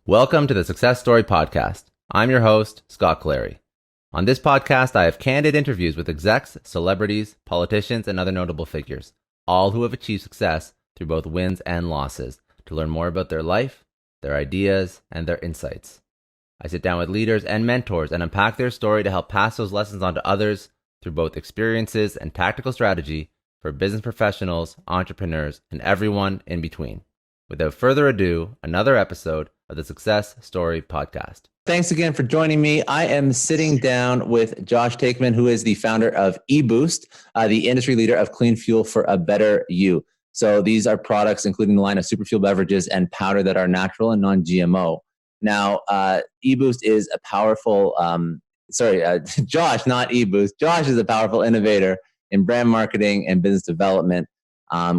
Welcome to the Success Story Podcast. I'm your host, Scott Clary. On this podcast, I have candid interviews with execs, celebrities, politicians, and other notable figures, all who have achieved success through both wins and losses, to learn more about their life, their ideas, and their insights. I sit down with leaders and mentors and unpack their story to help pass those lessons on to others through both experiences and tactical strategy for business professionals, entrepreneurs, and everyone in between. Without further ado, another episode of the Success Story Podcast. Thanks again for joining me. I am sitting down with Josh Taekman, who is the founder of EBoost, the industry leader of clean fuel for a better you. So these are products including the line of super fuel beverages and powder that are natural and non-GMO. Now, EBoost is a powerful, Josh, not EBoost. Josh is a powerful innovator in brand marketing and business development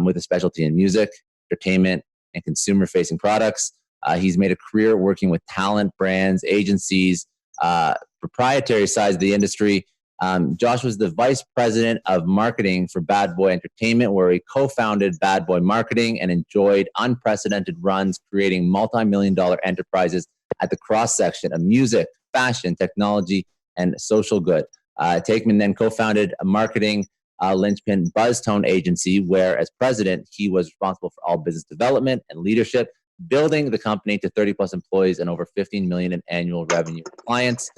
with a specialty in music, entertainment, and consumer-facing products. He's made a career working with talent, brands, agencies, proprietary sides of the industry. Josh was the vice president of marketing for Bad Boy Entertainment, where he co-founded Bad Boy Marketing and enjoyed unprecedented runs, creating multi-million-dollar enterprises at the cross-section of music, fashion, technology, and social good. Taekman then co-founded a marketing linchpin Buzztone agency, where as president, he was responsible for all business development and leadership, building the company to 30 plus employees and over 15 million in annual revenue clients.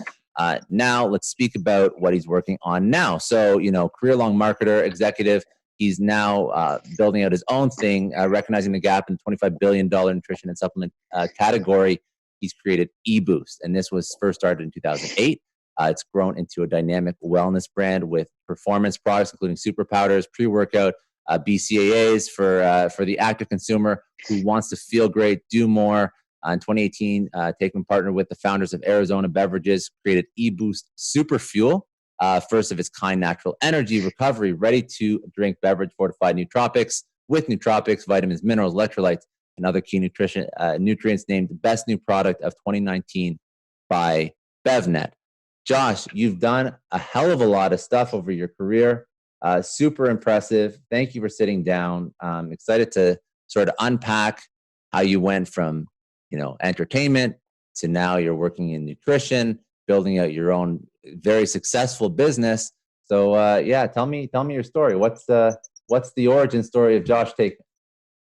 Now let's speak about what he's working on now. So, career-long marketer, executive, he's now building out his own thing, recognizing the gap in the $25 billion nutrition and supplement category. He's created EBoost, and this was first started in 2008. It's grown into a dynamic wellness brand with performance products, including super powders, pre-workout, BCAAs for the active consumer who wants to feel great, do more. In 2018, Taekman partnered with the founders of Arizona Beverages, created EBoost Super Fuel, first of its kind natural energy, recovery, ready-to-drink beverage fortified nootropics with nootropics, vitamins, minerals, electrolytes, and other key nutrients named Best New Product of 2019 by BevNet. Josh, you've done a hell of a lot of stuff over your career. Super impressive. Thank you for sitting down. I'm excited to sort of unpack how you went from, entertainment to now you're working in nutrition, building out your own very successful business. So, tell me your story. What's the origin story of Josh Taekman?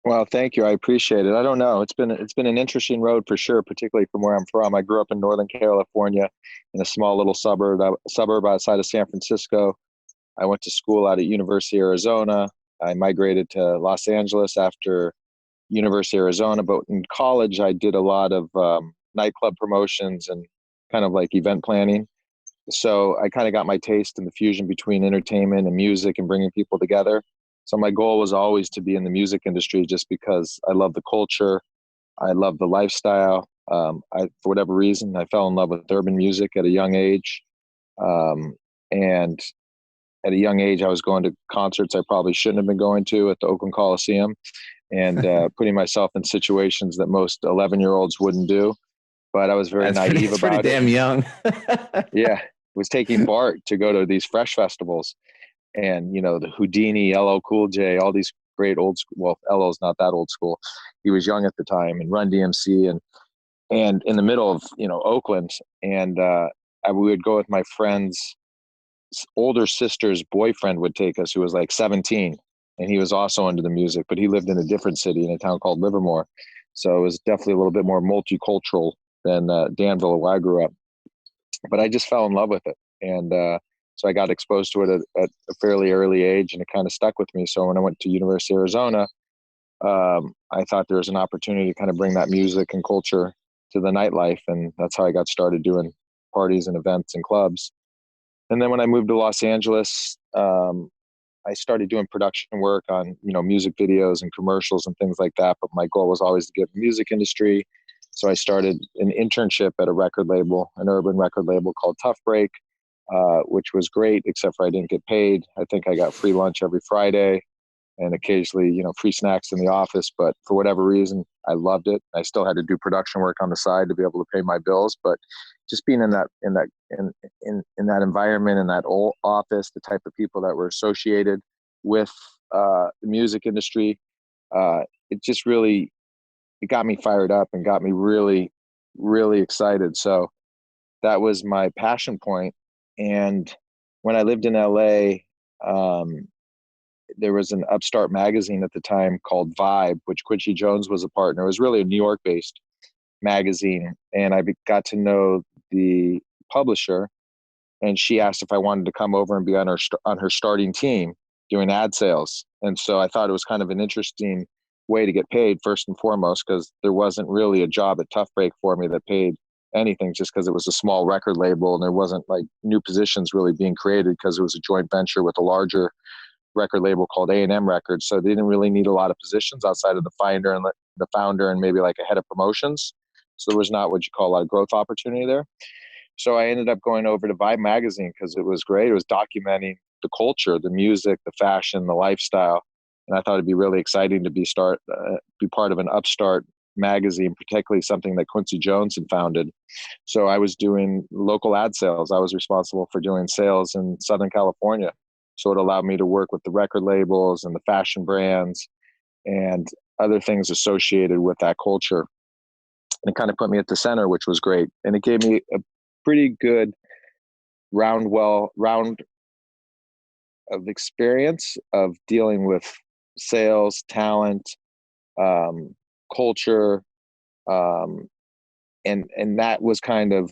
Well, thank you. I appreciate it. I don't know. It's been an interesting road for sure, particularly from where I'm from. I grew up in Northern California in a small little suburb outside of San Francisco. I went to school out at University of Arizona. I migrated to Los Angeles after University of Arizona, but in college I did a lot of nightclub promotions and kind of like event planning. So I kind of got my taste in the fusion between entertainment and music and bringing people together. So my goal was always to be in the music industry just because I love the culture. I love the lifestyle. For whatever reason, I fell in love with urban music at a young age. And at a young age, I was going to concerts I probably shouldn't have been going to at the Oakland Coliseum and putting myself in situations that most 11-year-olds wouldn't do. But I was very naive about it. Pretty damn young. Yeah. Was taking Bart to go to these Fresh festivals. And, the Houdini, LL Cool J, all these great old school, well, LL's not that old school. He was young at the time, and Run DMC and in the middle of, Oakland. And we would go with my friend's older sister's boyfriend would take us, who was like 17. And he was also into the music, but he lived in a different city in a town called Livermore. So it was definitely a little bit more multicultural than Danville, where I grew up. But I just fell in love with it. And, so I got exposed to it at a fairly early age, and it kind of stuck with me. So when I went to University of Arizona, I thought there was an opportunity to kind of bring that music and culture to the nightlife. And that's how I got started doing parties and events and clubs. And then when I moved to Los Angeles, I started doing production work on, music videos and commercials and things like that. But my goal was always to get the music industry. So I started an internship at a record label, an urban record label called Tough Break. Which was great, except for I didn't get paid. I think I got free lunch every Friday and occasionally, free snacks in the office. But for whatever reason, I loved it. I still had to do production work on the side to be able to pay my bills. But just being in that environment, in that old office, the type of people that were associated with the music industry, it just really, it got me fired up and got me really really excited. So that was my passion point. And when I lived in LA, there was an upstart magazine at the time called Vibe, which Quincy Jones was a partner. It was really a New York based magazine. And I got to know the publisher, and she asked if I wanted to come over and be on her starting team doing ad sales. And so I thought it was kind of an interesting way to get paid, first and foremost, because there wasn't really a job at Tough Break for me that paid anything, just because it was a small record label and there wasn't like new positions really being created, because it was a joint venture with a larger record label called A&M Records. So they didn't really need a lot of positions outside of the founder and maybe like a head of promotions. So there was not what you call a lot of growth opportunity there. So I ended up going over to Vibe magazine because it was great. It was documenting the culture, the music, the fashion, the lifestyle. And I thought it'd be really exciting to be part of an upstart magazine, particularly something that Quincy Jones had founded. So I was doing local ad sales. I was responsible for doing sales in Southern California. So it allowed me to work with the record labels and the fashion brands and other things associated with that culture. And it kind of put me at the center, which was great. And it gave me a pretty good round of experience of dealing with sales, talent, culture, and that was kind of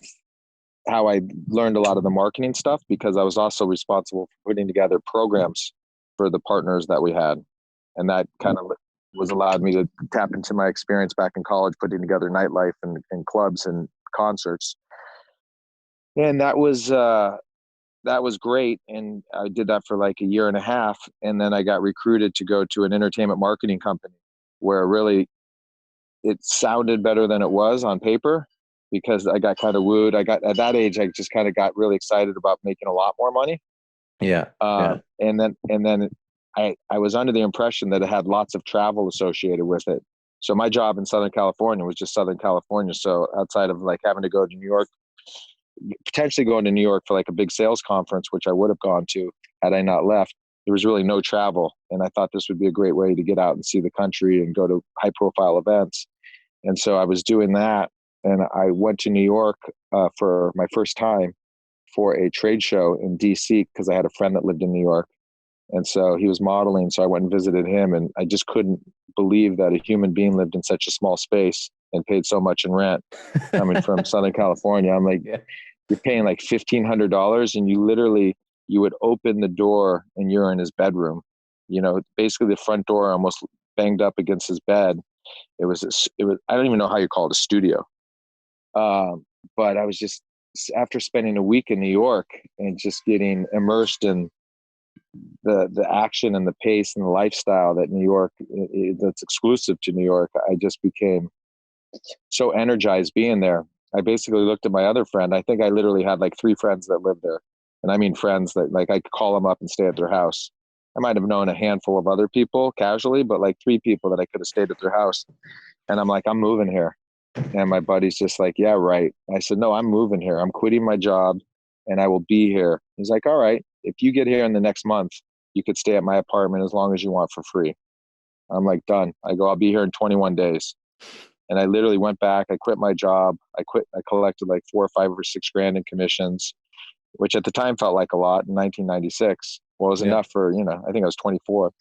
how I learned a lot of the marketing stuff, because I was also responsible for putting together programs for the partners that we had, and that kind of was allowed me to tap into my experience back in college, putting together nightlife and clubs and concerts. And that was great. And I did that for like a year and a half. And then I got recruited to go to an entertainment marketing company, where really it sounded better than it was on paper, because I got kind of wooed. At that age, I just kind of got really excited about making a lot more money. Yeah. And then I was under the impression that it had lots of travel associated with it. So my job in Southern California was just Southern California. So outside of like having to go to New York, potentially going to New York for like a big sales conference, which I would have gone to had I not left, there was really no travel. And I thought this would be a great way to get out and see the country and go to high profile events. And so I was doing that. And I went to New York for my first time for a trade show in DC, because I had a friend that lived in New York. And so he was modeling. So I went and visited him, and I just couldn't believe that a human being lived in such a small space and paid so much in rent coming from Southern California. I'm like, Yeah. You're paying like $1,500, and you would open the door and you're in his bedroom, basically the front door almost banged up against his bed. It was, I don't even know how you call it a studio. But I was just, after spending a week in New York and just getting immersed in the action and the pace and the lifestyle that New York, that's exclusive to New York, I just became so energized being there. I basically looked at my other friend. I think I literally had like 3 friends that lived there. And I mean friends that like I could call them up and stay at their house. I might have known a handful of other people casually, but like 3 people that I could have stayed at their house. And I'm like, I'm moving here. And my buddy's just like, yeah, right. I said, no, I'm moving here. I'm quitting my job and I will be here. He's like, all right, if you get here in the next month, you could stay at my apartment as long as you want for free. I'm like, done. I go, I'll be here in 21 days. And I literally went back. I quit my job. I collected like 4 or 5 or 6 grand in commissions, which at the time felt like a lot in 1996. Well, it was enough for, I think I was 24.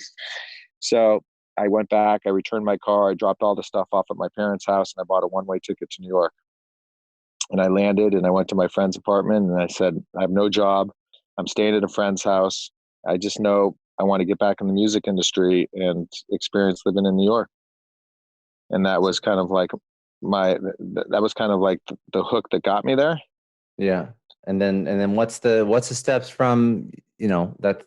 So I went back. I returned my car. I dropped all the stuff off at my parents' house, and I bought a one-way ticket to New York. And I landed, and I went to my friend's apartment, and I said, I have no job. I'm staying at a friend's house. I just know I want to get back in the music industry and experience living in New York. And that was kind of like the hook that got me there. Yeah. And then what's the steps from, that,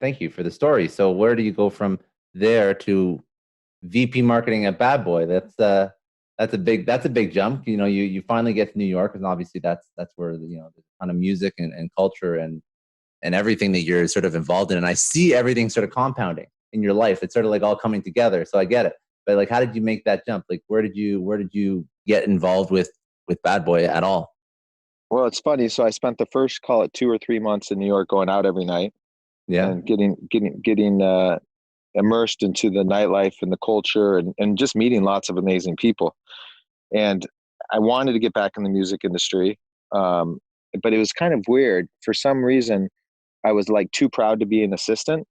thank you for the story. So where do you go from there to VP marketing at Bad Boy? That's a big jump. You finally get to New York, and obviously that's where the kind of music and culture and everything that you're sort of involved in. And I see everything sort of compounding in your life. It's sort of like all coming together. So I get it. But like, how did you make that jump? Like, where did you get involved with Bad Boy at all? Well, it's funny. So I spent the first, call it 2 or 3 months in New York, going out every night, and getting immersed into the nightlife and the culture, and just meeting lots of amazing people. And I wanted to get back in the music industry. But it was kind of weird. For some reason, I was like too proud to be an assistant,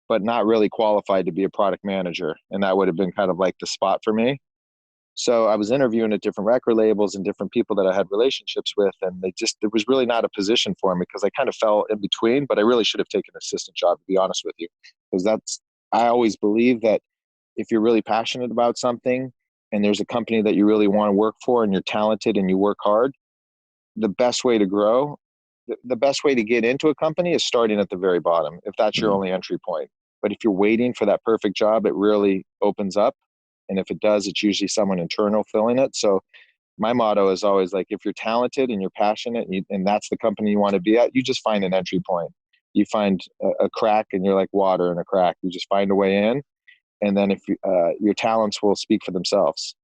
but not really qualified to be a product manager. And that would have been kind of like the spot for me. So I was interviewing at different record labels and different people that I had relationships with. And there was really not a position for me because I kind of fell in between, but I really should have taken an assistant job, to be honest with you. Because I always believe that if you're really passionate about something and there's a company that you really want to work for and you're talented and you work hard, the best way to grow, the best way to get into a company is starting at the very bottom, if that's your only entry point. But if you're waiting for that perfect job, it really opens up. And if it does, it's usually someone internal filling it. So my motto is always like, if you're talented and you're passionate and that's the company you want to be at, you just find an entry point. You find a crack and you're like water in a crack. You just find a way in. And then if your talents will speak for themselves.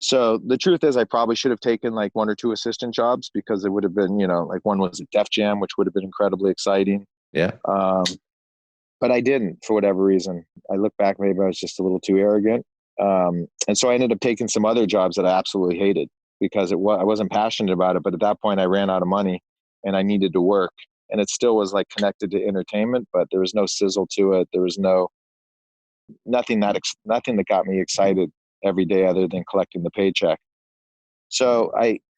So the truth is I probably should have taken like 1 or 2 assistant jobs because it would have been, like one was at Def Jam, which would have been incredibly exciting. Yeah. But I didn't for whatever reason. I look back, maybe I was just a little too arrogant. And so I ended up taking some other jobs that I absolutely hated because I wasn't passionate about it. But at that point I ran out of money and I needed to work, and it still was like connected to entertainment, but there was no sizzle to it. There was nothing that got me excited every day other than collecting the paycheck. So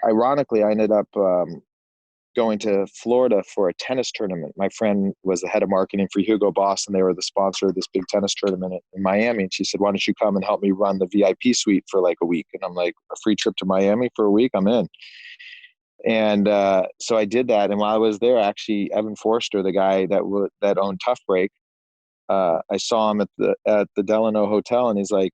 ironically, I ended up going to Florida for a tennis tournament. My friend was the head of marketing for Hugo Boss, and they were the sponsor of this big tennis tournament in Miami. And she said, why don't you come and help me run the VIP suite for like a week? And I'm like, a free trip to Miami for a week? I'm in. And so I did that. And while I was there, actually, Evan Forster, the guy that owned Tough Break, I saw him at the Delano Hotel, and he's like,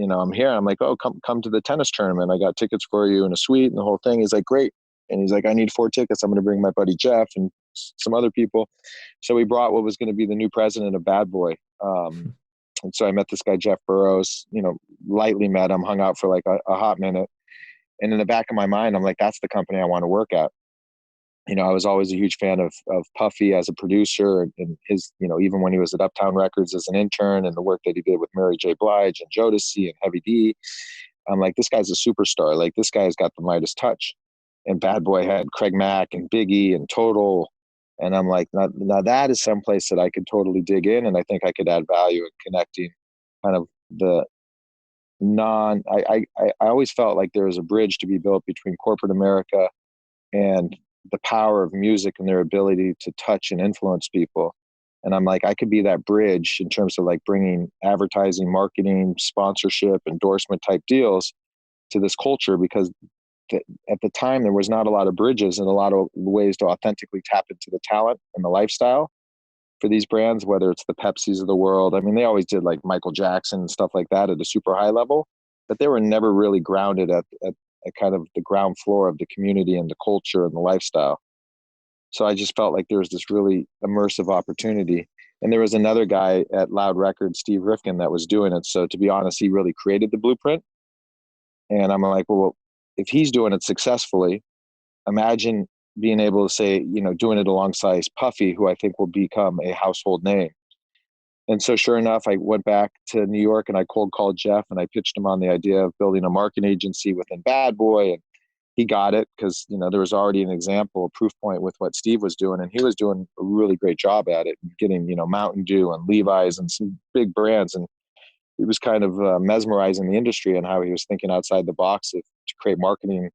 I'm here. I'm like, oh, come to the tennis tournament. I got tickets for you and a suite and the whole thing. He's like, great. And he's like, I need 4 tickets. I'm going to bring my buddy Jeff and some other people. So we brought what was going to be the new president of Bad Boy. And so I met this guy, Jeff Burrows, lightly met him, hung out for like a hot minute. And in the back of my mind, I'm like, that's the company I want to work at. I was always a huge fan of Puffy as a producer and his, even when he was at Uptown Records as an intern and the work that he did with Mary J. Blige and Jodeci and Heavy D. I'm like, this guy's a superstar. Like, this guy's got the Midas touch. And Bad Boy had Craig Mack and Biggie and Total. And I'm like, now that is someplace that I could totally dig in. And I think I could add value in connecting kind of the I always felt like there was a bridge to be built between corporate America and the power of music and their ability to touch and influence people. And I'm like, I could be that bridge in terms of like bringing advertising, marketing, sponsorship, endorsement type deals to this culture, because at the time there was not a lot of bridges and a lot of ways to authentically tap into the talent and the lifestyle for these brands, whether it's the Pepsis of the world. I mean, they always did like Michael Jackson and stuff like that at a super high level, but they were never really grounded at kind of the ground floor of the community and the culture and the lifestyle. So I just felt like there was this really immersive opportunity. And there was another guy at Loud Records, Steve Rifkin, that was doing it. So to be honest, he really created the blueprint. And I'm like, well, if he's doing it successfully, imagine being able to say, doing it alongside Puffy, who I think will become a household name. And so sure enough, I went back to New York and I cold called Jeff and I pitched him on the idea of building a marketing agency within Bad Boy. And he got it because, there was already an example, a proof point with what Steve was doing. And he was doing a really great job at it, getting, Mountain Dew and Levi's and some big brands. And it was kind of mesmerizing the industry and how he was thinking outside the box to create marketing,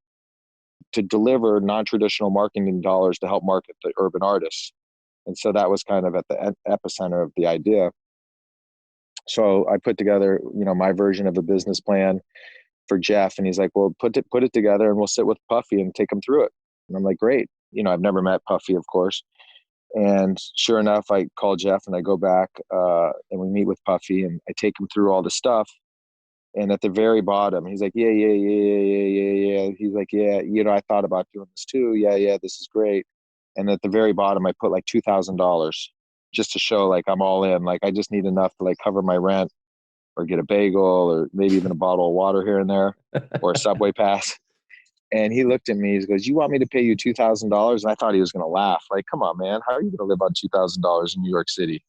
to deliver non-traditional marketing dollars to help market the urban artists. And so that was kind of at the epicenter of the idea. So I put together, my version of a business plan for Jeff. And he's like, well, put it together and we'll sit with Puffy and take him through it. And I'm like, great. I've never met Puffy, of course. And sure enough, I call Jeff and I go back and we meet with Puffy and I take him through all the stuff. And at the very bottom, he's like, yeah. He's like, yeah, I thought about doing this too. Yeah, this is great. And at the very bottom, I put like $2,000 just to show like I'm all in. Like I just need enough to like cover my rent or get a bagel or maybe even a bottle of water here and there or a subway pass. And he looked at me, he goes, you want me to pay you $2,000? And I thought he was going to laugh. Like, come on, man, how are you going to live on $2,000 in New York City?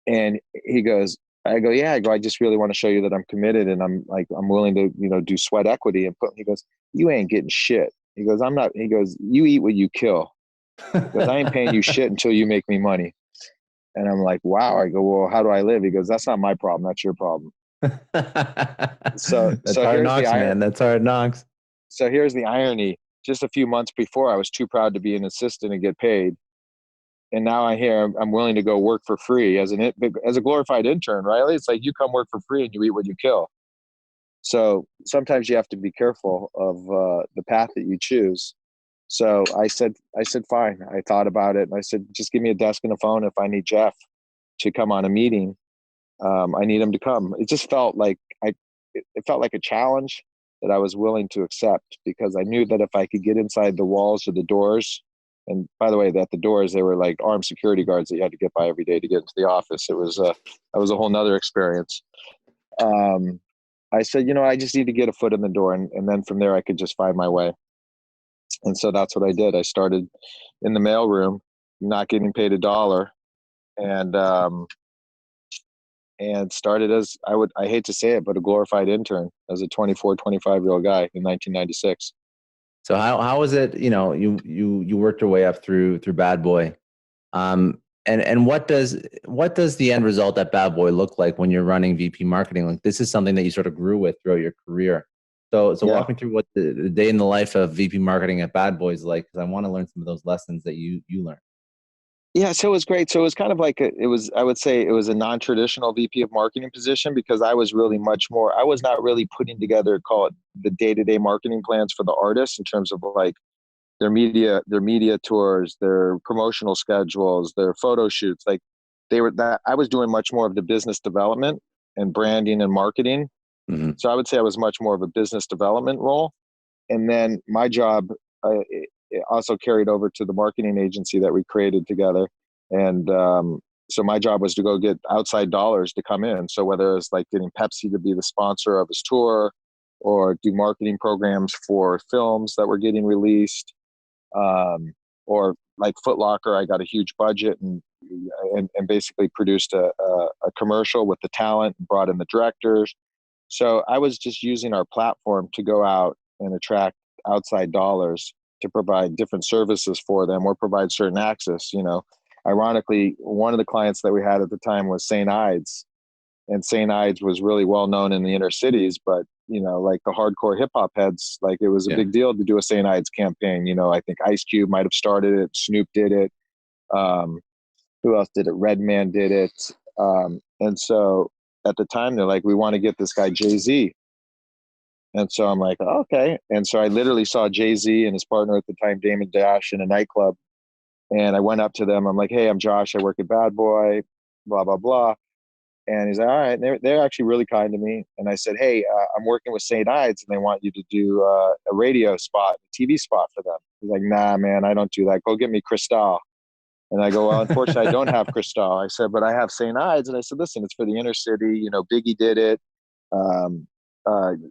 And he goes, I go, yeah. I go, I just really want to show you that I'm committed and I'm like, I'm willing to, do sweat equity and put, he goes, you ain't getting shit. He goes, I'm not, he goes, you eat what you kill. Because I ain't paying you shit until you make me money. And I'm like, wow. I go, well, how do I live? He goes, that's not my problem. That's your problem. So, That's so hard here's the knocks, iron. man. That's hard knocks. So here's the irony. Just a few months before, I was too proud to be an assistant and get paid. And now I hear I'm willing to go work for free as a glorified intern, right? It's like you come work for free and you eat what you kill. So sometimes you have to be careful of the path that you choose. So I said, fine. I thought about it and I said, just give me a desk and a phone. If I need Jeff to come on a meeting, I need him to come. It just felt like it felt like a challenge that I was willing to accept because I knew that if I could get inside the walls or the doors, and by the way, at the doors, they were like armed security guards that you had to get by every day to get into the office. It was that was a whole nother experience. I said, I just need to get a foot in the door, and then from there I could just find my way. And so that's what I did. I started in the mailroom, not getting paid $1, and started as I hate to say it, but a glorified intern as a 24, 25-year-old guy in 1996. So how was it? You worked your way up through Bad Boy, and what does the end result at Bad Boy look like when you're running VP marketing? Like this is something that you sort of grew with throughout your career. So Yeah. Walk me through what the day in the life of VP marketing at Bad Boy is like, because I want to learn some of those lessons that you learned. Yeah, so it was great. So it was kind of like I would say it was a non-traditional VP of marketing position because I was really I was not really putting together, call it the day-to-day marketing plans for the artists in terms of like their media tours, their promotional schedules, their photo shoots. Like I was doing much more of the business development and branding and marketing. Mm-hmm. So I would say I was much more of a business development role. And then my job it also carried over to the marketing agency that we created together. And so my job was to go get outside dollars to come in. So whether it's like getting Pepsi to be the sponsor of his tour or do marketing programs for films that were getting released, or like Foot Locker, I got a huge budget and basically produced a commercial with the talent, brought in the directors. So I was just using our platform to go out and attract outside dollars to provide different services for them or provide certain access. Ironically, one of the clients that we had at the time was St. Ides, and St. Ides was really well known in the inner cities, but like the hardcore hip hop heads, like it was a big deal to do a St. Ides campaign. I think Ice Cube might have started it, Snoop did it. Who else did it? Redman did it. And so at the time, they're like, we want to get this guy Jay-Z. And so I'm like, oh, okay. And so I literally saw Jay-Z and his partner at the time, Damon Dash, in a nightclub. And I went up to them. I'm like, hey, I'm Josh. I work at Bad Boy, blah, blah, blah. And he's like, all right. And they're actually really kind to me. And I said, hey, I'm working with St. Ides and they want you to do a radio spot, a TV spot for them. He's like, nah, man, I don't do that. Go get me Cristal. And I go, well, unfortunately, I don't have Cristal. I said, but I have St. Ides. And I said, listen, it's for the inner city. Biggie did it.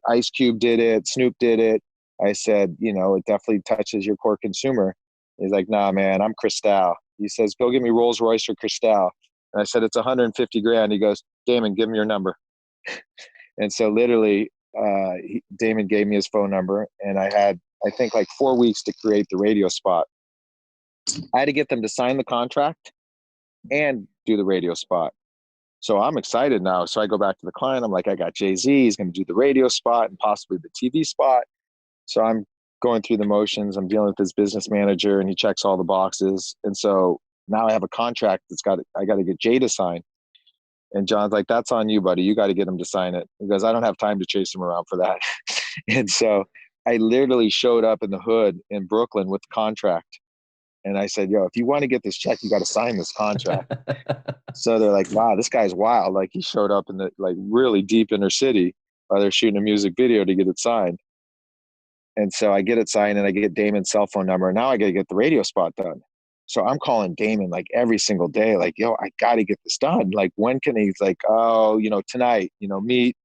Ice Cube did it. Snoop did it. I said, it definitely touches your core consumer. He's like, nah, man, I'm Cristal. He says, go get me Rolls Royce or Cristal. And I said, it's 150 grand. He goes, Damon, give me your number. And so literally, Damon gave me his phone number and I had, I think like 4 weeks to create the radio spot. I had to get them to sign the contract and do the radio spot. So I'm excited now. So I go back to the client. I'm like, I got Jay-Z. He's going to do the radio spot and possibly the TV spot. So I'm going through the motions. I'm dealing with his business manager and he checks all the boxes. And so now I have a contract I got to get Jay to sign. And John's like, that's on you, buddy. You got to get him to sign it. He goes, I don't have time to chase him around for that. And so I literally showed up in the hood in Brooklyn with the contract. And I said, yo, if you want to get this check, you got to sign this contract. So they're like, wow, this guy's wild. Like he showed up in the like really deep inner city while they're shooting a music video to get it signed. And so I get it signed and I get Damon's cell phone number. And now I got to get the radio spot done. So I'm calling Damon like every single day, like, yo, I got to get this done. Like, when can he's like, oh, tonight, meet,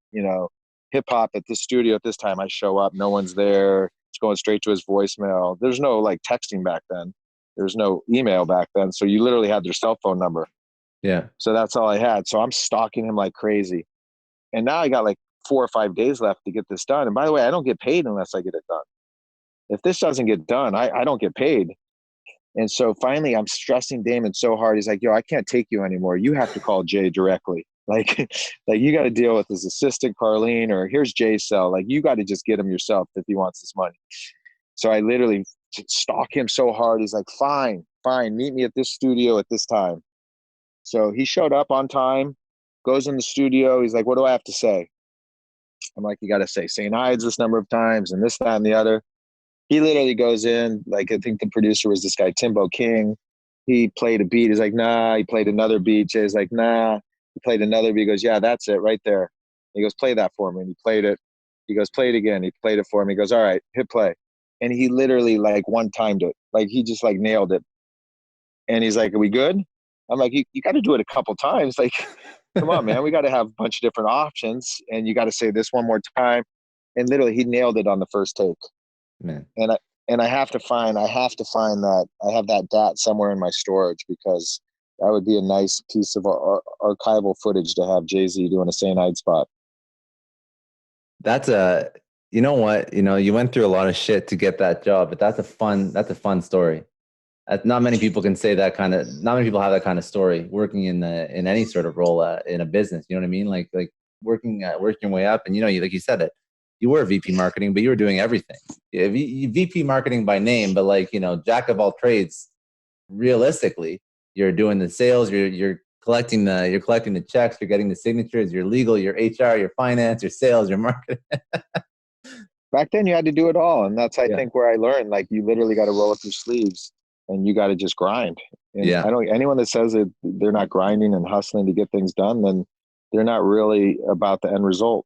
hip hop at this studio at this time. I show up, no one's there. It's going straight to his voicemail. There's no like texting back then. There's no email back then. So you literally had their cell phone number. Yeah. So that's all I had. So I'm stalking him like crazy. And now I got like 4 or 5 days left to get this done. And by the way, I don't get paid unless I get it done. If this doesn't get done, I don't get paid. And so finally, I'm stressing Damon so hard. He's like, yo, I can't take you anymore. You have to call Jay directly. Like, like you got to deal with his assistant, Carlene, or here's Jay's cell. Like, you got to just get him yourself if he wants this money. So I literally stalk him so hard. He's like, fine, fine. Meet me at this studio at this time. So he showed up on time, goes in the studio. He's like, what do I have to say? I'm like, you got to say St. Ides this number of times and this, that, and the other. He literally goes in, like, I think the producer was this guy, Timbo King. He played a beat. He's like, nah. He played another beat. Jay's like, nah. He played another beat. He goes, yeah, that's it right there. He goes, play that for me. And he played it. He goes, play it again. He played it for me. He goes, all right, hit play. And he literally like one timed it. Like he just like nailed it. And he's like, are we good? I'm like, you got to do it a couple times. Like, come on, man. We got to have a bunch of different options. And you got to say this one more time. And literally he nailed it on the first take. Man. And I have to find that I have that DAT somewhere in my storage, because that would be a nice piece of archival footage to have Jay-Z doing a St. Ides spot. That's a, you know what, you went through a lot of shit to get that job, but that's a fun story. Not many people can say that not many people have that kind of story working in any sort of role in a business. You know what I mean? Like working your way up, and like you said it, you were VP marketing, but you were doing everything. Yeah, VP marketing by name, but like, jack of all trades. Realistically, you're doing the sales, you're collecting the checks, you're getting the signatures, you're legal, your HR, your finance, your sales, your marketing. Back then you had to do it all. And that's, I Yeah. think, where I learned, like, you literally got to roll up your sleeves and you got to just grind. And Yeah. anyone that says that they're not grinding and hustling to get things done, then they're not really about the end result.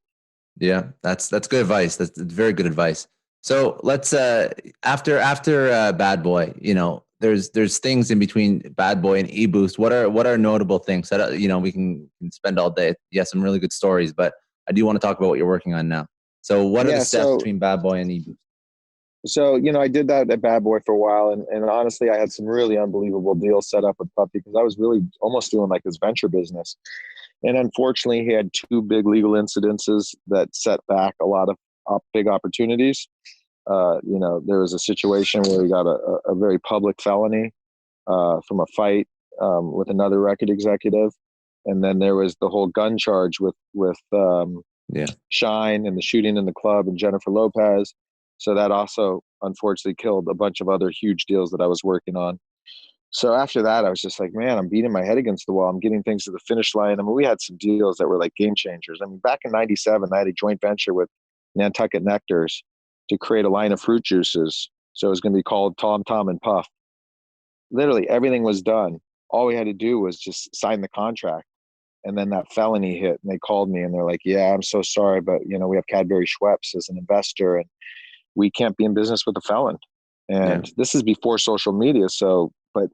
Yeah, that's good advice. That's very good advice. So let's after Bad Boy, there's things in between Bad Boy and EBoost. What are notable things that we can spend all day? Yeah, some really good stories, but I do want to talk about what you're working on now. So what are the steps between Bad Boy and EBoost? So, I did that at Bad Boy for a while. And honestly, I had some really unbelievable deals set up with Puffy, because I was really almost doing like this venture business. And unfortunately, he had 2 big legal incidences that set back a lot of big opportunities. There was a situation where he got a very public felony from a fight with another record executive. And then there was the whole gun charge with Shine and the shooting in the club and Jennifer Lopez. So that also unfortunately killed a bunch of other huge deals that I was working on. So after that, I was just like, man, I'm beating my head against the wall. I'm getting things to the finish line. I mean, we had some deals that were like game changers. I mean, back in '97, I had a joint venture with Nantucket Nectars to create a line of fruit juices. So it was going to be called Tom, Tom, and Puff. Literally everything was done. All we had to do was just sign the contract. And then that felony hit, and they called me and they're like, yeah, I'm so sorry, but we have Cadbury Schweppes as an investor and we can't be in business with a felon. And this is before social media. So, but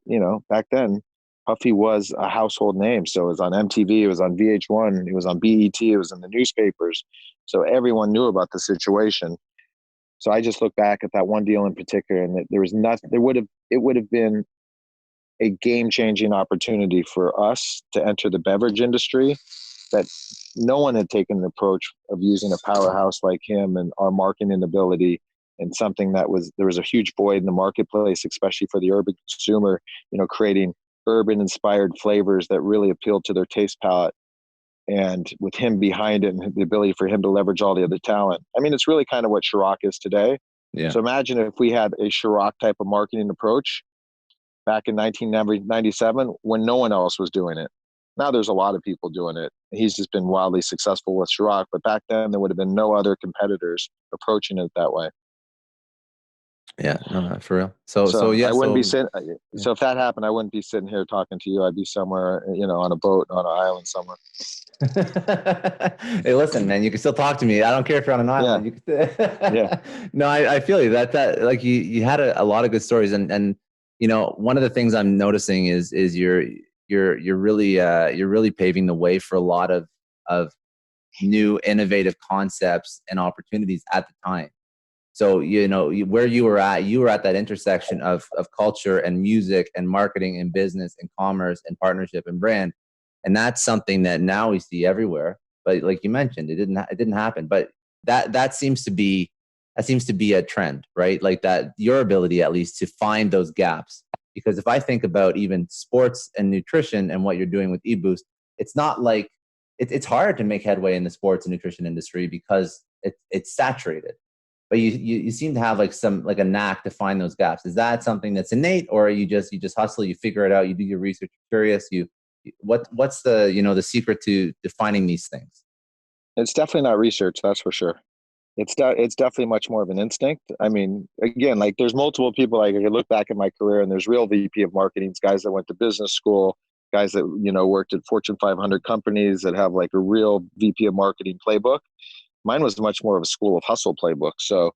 back then Puffy was a household name. So it was on MTV, it was on VH1, it was on BET, it was in the newspapers. So everyone knew about the situation. So I just look back at that one deal in particular, and there was nothing, it would have been a game-changing opportunity for us to enter the beverage industry that no one had taken the approach of using a powerhouse like him and our marketing ability, and something there was a huge void in the marketplace, especially for the urban consumer, creating urban inspired flavors that really appealed to their taste palette. And with him behind it and the ability for him to leverage all the other talent. I mean, it's really kind of what Ciroc is today. Yeah. So imagine if we had a Ciroc type of marketing approach back in 1997 when no one else was doing it. Now there's a lot of people doing it. He's just been wildly successful with Ciroc, but back then there would have been no other competitors approaching it that way. Yeah, no, for real. So yeah, I wouldn't be sitting. So if that happened, I wouldn't be sitting here talking to you. I'd be somewhere, on a boat on an island somewhere. Hey, listen, man, you can still talk to me. I don't care if you're on an island. Yeah. You can yeah. No, I feel you that like you had a lot of good stories, and one of the things I'm noticing is you're really paving the way for a lot of new innovative concepts and opportunities at the time. So, where you were at that intersection of culture and music and marketing and business and commerce and partnership and brand. And that's something that now we see everywhere. But like you mentioned, it didn't happen. But that seems to be a trend, right? Like that, your ability at least to find those gaps. Because if I think about even sports and nutrition and what you're doing with EBoost, it's not like it's hard to make headway in the sports and nutrition industry because it's saturated. But you seem to have like a knack to find those gaps. Is that something that's innate, or you just hustle, you figure it out, you do your research, you're curious, what's the the secret to defining these things? It's definitely not research, that's for sure. It's definitely much more of an instinct. I mean, again, like there's multiple people. Like I can look back at my career, and there's real VP of marketing guys that went to business school, guys that worked at Fortune 500 companies that have like a real VP of marketing playbook. Mine was much more of a school of hustle playbook. So,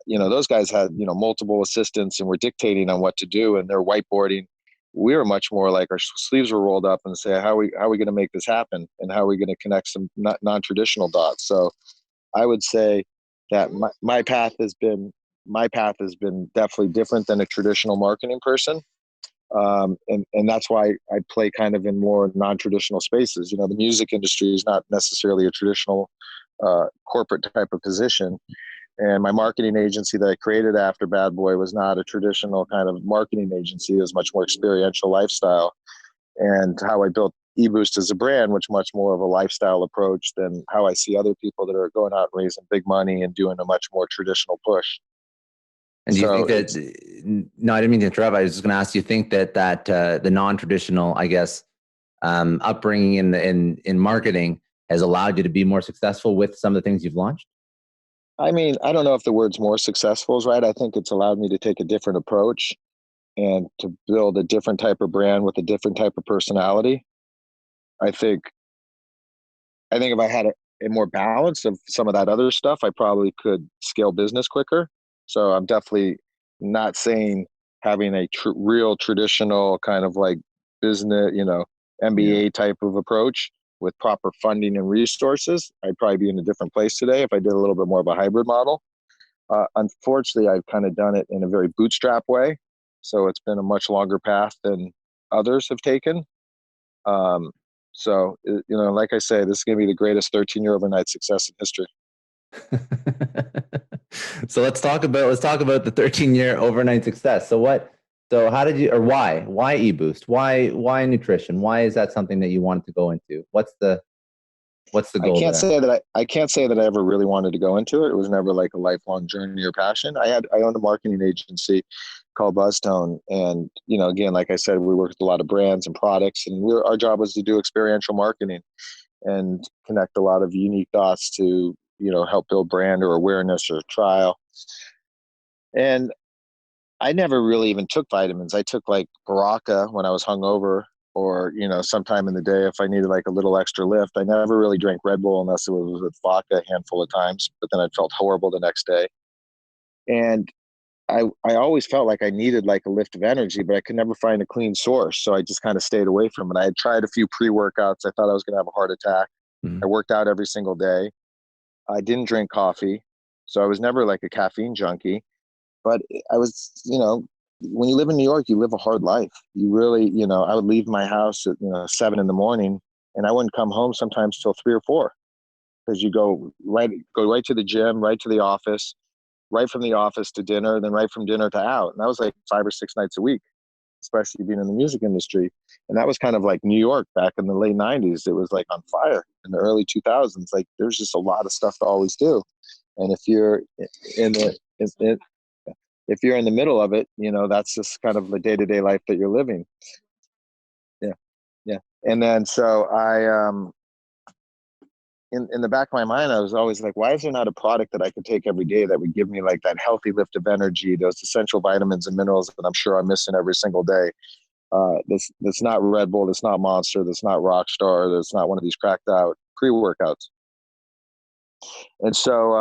those guys had multiple assistants and were dictating on what to do, and they're whiteboarding. We were much more like our sleeves were rolled up and say, how are we going to make this happen, and how are we going to connect some non-traditional dots? So, I would say that my path has been definitely different than a traditional marketing person. And that's why I play kind of in more non-traditional spaces. The music industry is not necessarily a traditional corporate type of position. And my marketing agency that I created after Bad Boy was not a traditional kind of marketing agency. It was much more experiential lifestyle. And how I built EBoost as a brand, which much more of a lifestyle approach than how I see other people that are going out and raising big money and doing a much more traditional push. And do you think that, no, I didn't mean to interrupt. I was just going to ask, you think that the non-traditional, I guess, upbringing in marketing has allowed you to be more successful with some of the things you've launched? I mean, I don't know if the words more successful is right. I think it's allowed me to take a different approach and to build a different type of brand with a different type of personality. I think if I had a more balance of some of that other stuff, I probably could scale business quicker. So I'm definitely not saying having a real traditional kind of like business, MBA type of approach with proper funding and resources. I'd probably be in a different place today if I did a little bit more of a hybrid model. Unfortunately, I've kind of done it in a very bootstrap way. So it's been a much longer path than others have taken. So, like I say, this is going to be the greatest 13-year overnight success in history. So let's talk about the 13-year overnight success. So how did you, or why EBoost? Why nutrition? Why is that something that you wanted to go into? What's the goal? I can't say that I ever really wanted to go into it. It was never like a lifelong journey or passion. I owned a marketing agency called Buzztone. And, again, like I said, we worked with a lot of brands and products, and our job was to do experiential marketing and connect a lot of unique dots to, help build brand or awareness or trial. And I never really even took vitamins. I took like Baraka when I was hungover, or, sometime in the day if I needed like a little extra lift. I never really drank Red Bull unless it was with vodka a handful of times, but then I felt horrible the next day. And I always felt like I needed like a lift of energy, but I could never find a clean source. So I just kind of stayed away from it. I had tried a few pre-workouts. I thought I was going to have a heart attack. Mm-hmm. I worked out every single day. I didn't drink coffee. So I was never like a caffeine junkie, but I was, when you live in New York, you live a hard life. You really, I would leave my house at 7 a.m, and I wouldn't come home sometimes till 3 or 4, because you go right to the gym, right to the office, right from the office to dinner, then right from dinner to out. And that was like 5 or 6 nights a week, especially being in the music industry. And that was kind of like New York back in the late 90s. It was like on fire in the early 2000s. Like there's just a lot of stuff to always do. And if you're in the middle of it, that's just kind of the day-to-day life that you're living. Yeah. Yeah. And then, so I, in the back of my mind, I was always like, why is there not a product that I could take every day that would give me like that healthy lift of energy, those essential vitamins and minerals that I'm sure I'm missing every single day? That's not Red Bull, that's not Monster, that's not Rockstar, that's not one of these cracked out pre-workouts. And so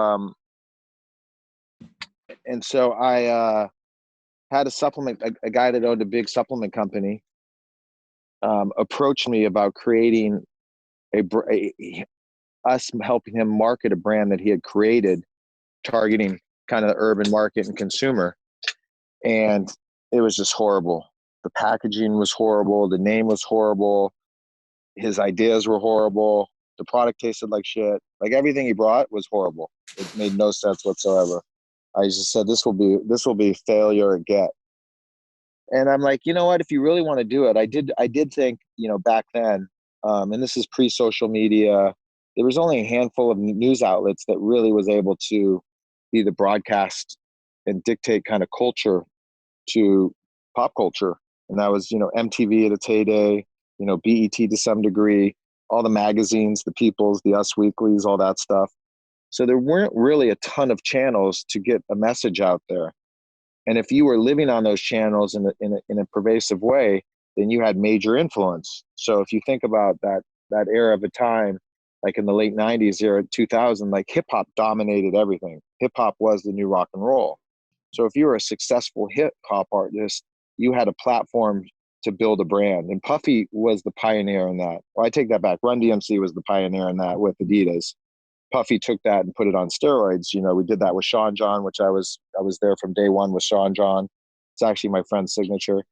I had a supplement, a guy that owned a big supplement company approached me about creating us helping him market a brand that he had created, targeting kind of the urban market and consumer. And it was just horrible. The packaging was horrible. The name was horrible. His ideas were horrible. The product tasted like shit. Like everything he brought was horrible. It made no sense whatsoever. I just said, this will be failure or get. And I'm like, you know what? If you really want to do it, I did think, back then, and this is pre-social media, there was only a handful of news outlets that really was able to be the broadcast and dictate kind of culture to pop culture. And that was, MTV at its heyday, BET to some degree, all the magazines, the People's, the Us Weeklies, all that stuff. So there weren't really a ton of channels to get a message out there. And if you were living on those channels in a pervasive way, then you had major influence. So if you think about that era of a time, like in the late 90s era, 2000, like hip hop dominated everything. Hip hop was the new rock and roll. So if you were a successful hip hop artist, you had a platform to build a brand. And Puffy was the pioneer in that. Well, I take that back. Run DMC was the pioneer in that with Adidas. Puffy took that and put it on steroids. We did that with Sean John, which I was there from day one with Sean John. It's actually my friend's signature.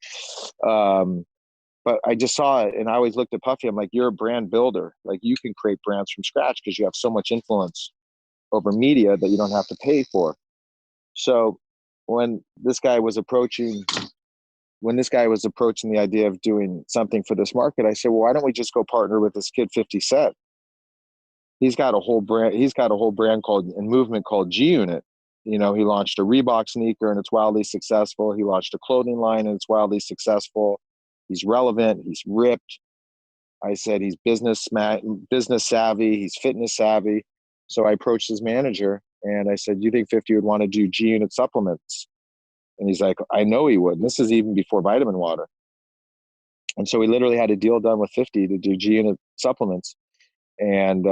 But I just saw it and I always looked at Puffy. I'm like, you're a brand builder. Like you can create brands from scratch because you have so much influence over media that you don't have to pay for. So when this guy was approaching the idea of doing something for this market, I said, well, why don't we just go partner with this kid 50 Cent? He's got a whole brand called and movement called G Unit. He launched a Reebok sneaker and it's wildly successful. He launched a clothing line and it's wildly successful. He's relevant. He's ripped. I said he's business savvy. He's fitness savvy. So I approached his manager and I said, do you think 50 would want to do G Unit supplements? And he's like, I know he would. And this is even before vitamin water. And so we literally had a deal done with 50 to do G Unit supplements. And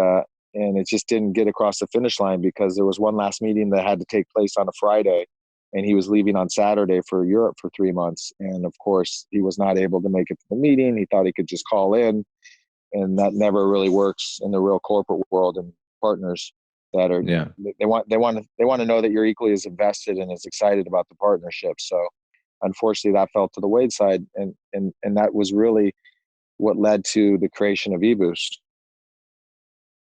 it just didn't get across the finish line because there was one last meeting that had to take place on a Friday and he was leaving on Saturday for Europe for 3 months. And of course he was not able to make it to the meeting. He thought he could just call in, and that never really works in the real corporate world. And partners that are, they want to know that you're equally as invested and as excited about the partnership. So unfortunately that fell to the wayside. And that was really what led to the creation of EBoost.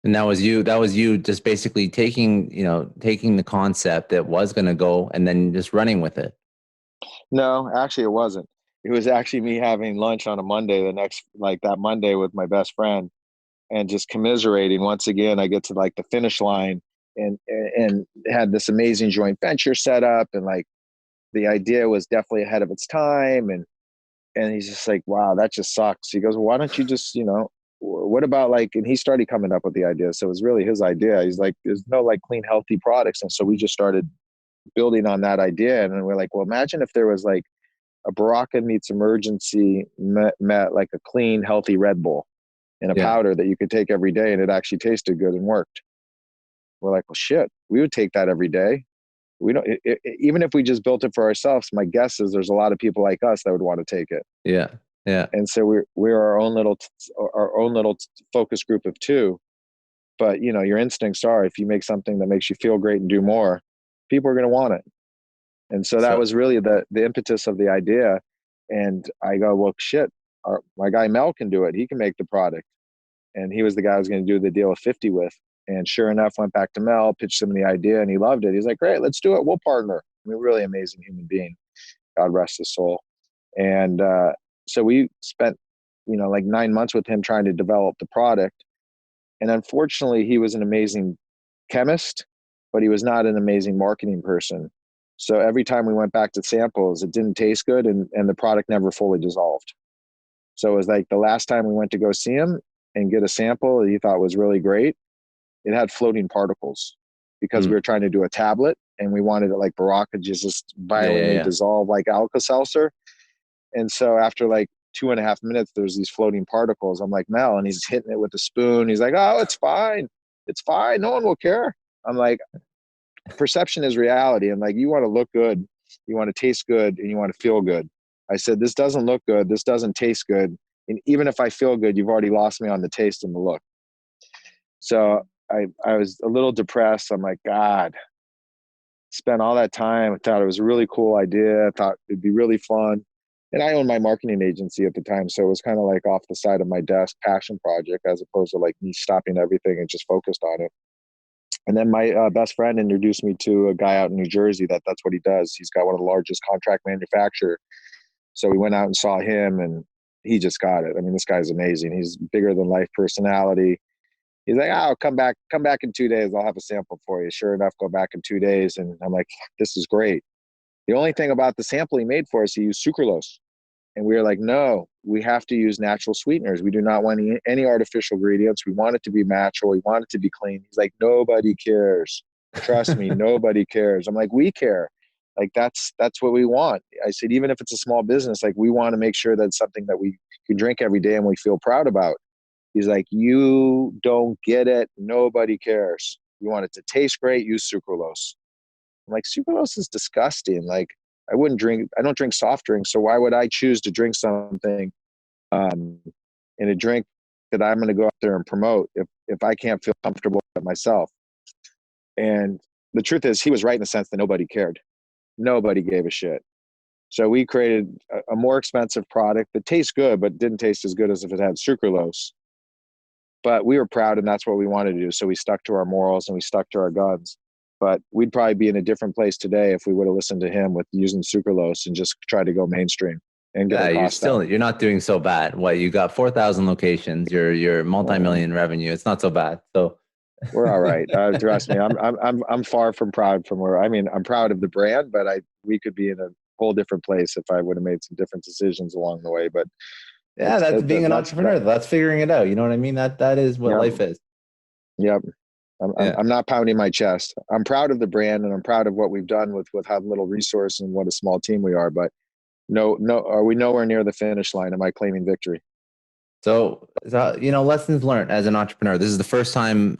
And that was you just basically taking the concept that was going to go and then just running with it. No, actually it wasn't. It was actually me having lunch on a Monday, that Monday with my best friend and just commiserating. Once again, I get to like the finish line and had this amazing joint venture set up. And like the idea was definitely ahead of its time. And he's just like, wow, that just sucks. He goes, well, why don't you just, what about and he started coming up with the idea. So it was really his idea. He's like, there's no clean, healthy products. And so we just started building on that idea. And we're like, well, imagine if there was like a Baraka meets Emergency met like a clean, healthy Red Bull in a powder that you could take every day and it actually tasted good and worked. We're like, well, shit, we would take that every day. We don't, even if we just built it for ourselves, my guess is there's a lot of people like us that would want to take it. Yeah. Yeah. And so we're our own little focus group of two. But your instincts are, if you make something that makes you feel great and do more, people are going to want it. And so that was really the impetus of the idea. And I go, well, shit, my guy Mel can do it. He can make the product. And he was the guy I was going to do the deal with 50 with. And sure enough, went back to Mel, pitched him the idea, and he loved it. He's like, great, let's do it. We'll partner. I mean, really amazing human being. God rest his soul. And so we spent, 9 months with him trying to develop the product. And unfortunately, he was an amazing chemist, but he was not an amazing marketing person. So every time we went back to samples, it didn't taste good and the product never fully dissolved. So it was like the last time we went to go see him and get a sample that he thought was really great, it had floating particles because we were trying to do a tablet and we wanted it like Baraka just violently dissolve like Alka-Seltzer. And so after 2.5 minutes, there's these floating particles. I'm like, Mel, and he's hitting it with a spoon. He's like, oh, it's fine. It's fine. No one will care. I'm like, perception is reality. And you want to look good, you want to taste good, and you want to feel good. I said, this doesn't look good. This doesn't taste good. And even if I feel good, you've already lost me on the taste and the look. So I was a little depressed. I'm like, God, spent all that time. I thought it was a really cool idea. I thought it'd be really fun. And I owned my marketing agency at the time. So it was kind of like off the side of my desk passion project, as opposed to like me stopping everything and just focused on it. And then my best friend introduced me to a guy out in New Jersey that's what he does. He's got one of the largest contract manufacturer. So we went out and saw him, and he just got it. I mean, this guy's amazing. He's bigger than life personality. He's like, "Oh, come back in 2 days. I'll have a sample for you." Sure enough, go back in 2 days. And I'm like, this is great. The only thing about the sample he made for us, he used sucralose. And we were like, no, we have to use natural sweeteners. We do not want any artificial ingredients. We want it to be natural. We want it to be clean. He's like, nobody cares. Trust me, nobody cares. I'm like, we care. Like, that's what we want. I said, even if it's a small business, like, we want to make sure that's something that we can drink every day and we feel proud about. He's like, you don't get it. Nobody cares. You want it to taste great, use sucralose. I'm like, sucralose is disgusting. Like, I don't drink soft drinks. So why would I choose to drink something in a drink that I'm going to go out there and promote if I can't feel comfortable with it myself? And the truth is, he was right in the sense that nobody cared. Nobody gave a shit. So we created a more expensive product that tastes good, but didn't taste as good as if it had sucralose. But we were proud, and that's what we wanted to do. So we stuck to our morals and we stuck to our guns. But we'd probably be in a different place today if we would have listened to him with using sucralose and just tried to go mainstream and get our costs down. You're not doing so bad. What, you got 4,000 locations, you're multi-million revenue. It's not so bad. So we're all right. Trust me, I'm far from proud from where, I mean, I'm proud of the brand, but we could be in a whole different place if I would have made some different decisions along the way. But yeah, that's being an entrepreneur. That's figuring it out. You know what I mean? That is what life is. Yep. I'm not pounding my chest. I'm proud of the brand, and I'm proud of what we've done with how little resource and what a small team we are. But no, are we nowhere near the finish line? Am I claiming victory? So lessons learned as an entrepreneur. This is the first time